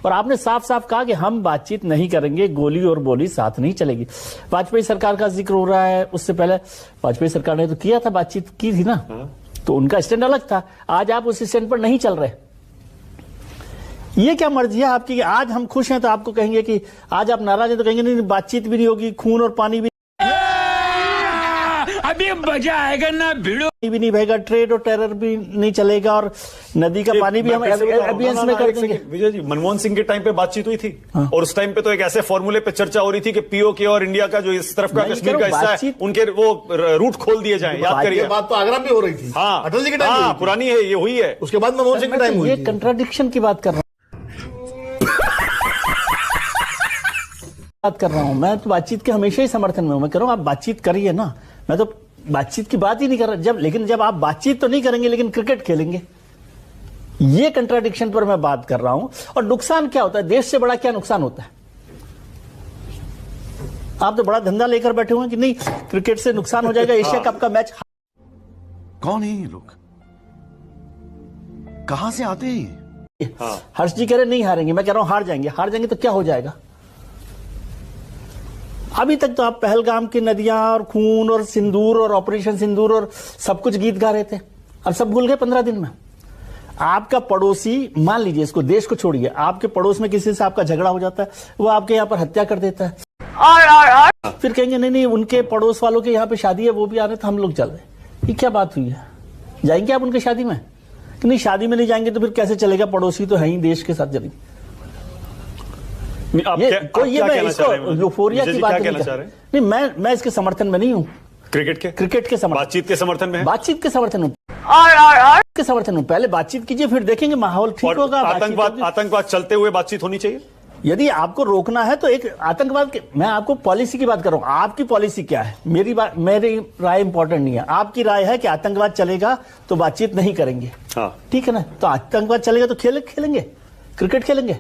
और आपने साफ साफ कहा कि हम बातचीत नहीं करेंगे, गोली और बोली साथ नहीं चलेगी। वाजपेयी सरकार का जिक्र हो रहा है, उससे पहले वाजपेयी सरकार ने तो किया था, बातचीत की थी ना, तो उनका स्टैंड अलग था। आज आप उस स्टैंड पर नहीं चल रहे। ये क्या मर्जी है आपकी कि आज हम खुश हैं तो आपको कहेंगे कि आज आप नाराज हैं तो कहेंगे नहीं बातचीत भी नहीं होगी, खून और पानी भी अभी मजा आएगा ना, भिड़ो भी नहीं बहेगा, ट्रेड और टेरर भी नहीं चलेगा और नदी का पानी भी हम एबियंस में कर देंगे। विजय जी, मनमोहन सिंह के टाइम पे बातचीत हुई थी और उस टाइम पे तो एक ऐसे फॉर्मूले पे चर्चा हो रही थी कि पीओके और इंडिया का जो इस तरफ का कश्मीर का हिस्सा है उनके वो रूट खोल दिए जाएं। याद करिए, बात तो आगरा में हो रही थी। हाँ, अटल जी के टाइम पुरानी है, ये हुई है, उसके बाद मनमोहन सिंह के टाइम हुई। ये कंट्राडिक्शन की बात कर रहा हूं मैं तो बातचीत के हमेशा ही समर्थन में हूं। मैं कह रहा हूं आप बातचीत करिए ना, मैं तो बातचीत की बात ही नहीं कर रहा। लेकिन जब आप बातचीत तो नहीं करेंगे लेकिन क्रिकेट खेलेंगे, ये कंट्राडिक्शन पर मैं बात कर रहा हूं। और नुकसान क्या होता है, देश से बड़ा क्या नुकसान होता है? आप तो बड़ा धंधा लेकर बैठे हुए हैं कि नहीं क्रिकेट से नुकसान हो जाएगा, एशिया कप का मैच। कौन है ये लोग, कहां से आते हैं? हर्ष जी कह रहे नहीं हारेंगे, मैं कह रहा हूं हार जाएंगे। हार जाएंगे तो क्या हो जाएगा? अभी तक तो आप पहलगाम की नदियां और खून और सिंदूर और ऑपरेशन सिंदूर और सब कुछ गीत गा रहे थे, और सब भूल गए 15 दिन में। आपका पड़ोसी, मान लीजिए इसको, देश को छोड़िए, आपके पड़ोस में किसी से आपका झगड़ा हो जाता है, वो आपके यहाँ पर हत्या कर देता है, फिर कहेंगे नहीं नहीं उनके पड़ोस वालों के यहाँ पे शादी है, वो भी आ रहे तो हम लोग चल रहे। ये क्या बात हुई है? जाएंगे आप उनके शादी में? कि नहीं, शादी में नहीं जाएंगे तो फिर कैसे चलेगा? पड़ोसी तो है ही, देश के साथ चलेंगे। यूफोरिया की बात नहीं, मैं इसके समर्थन में नहीं हूं। क्रिकेट के समर्थन, बातचीत के समर्थन में है। बातचीत के समर्थन में के समर्थन में। पहले बातचीत कीजिए, फिर देखेंगे माहौल ठीक होगा। आतंकवाद चलते हुए बातचीत होनी चाहिए। यदि आपको रोकना है तो एक आतंकवाद के, मैं आपको पॉलिसी की बात कर रहा हूं। आपकी पॉलिसी क्या है? मेरी राय इंपॉर्टेंट नहीं है। आपकी राय है कि आतंकवाद चलेगा तो बातचीत नहीं करेंगे, ठीक है ना? तो आतंकवाद चलेगा तो खेलेंगे, क्रिकेट खेलेंगे।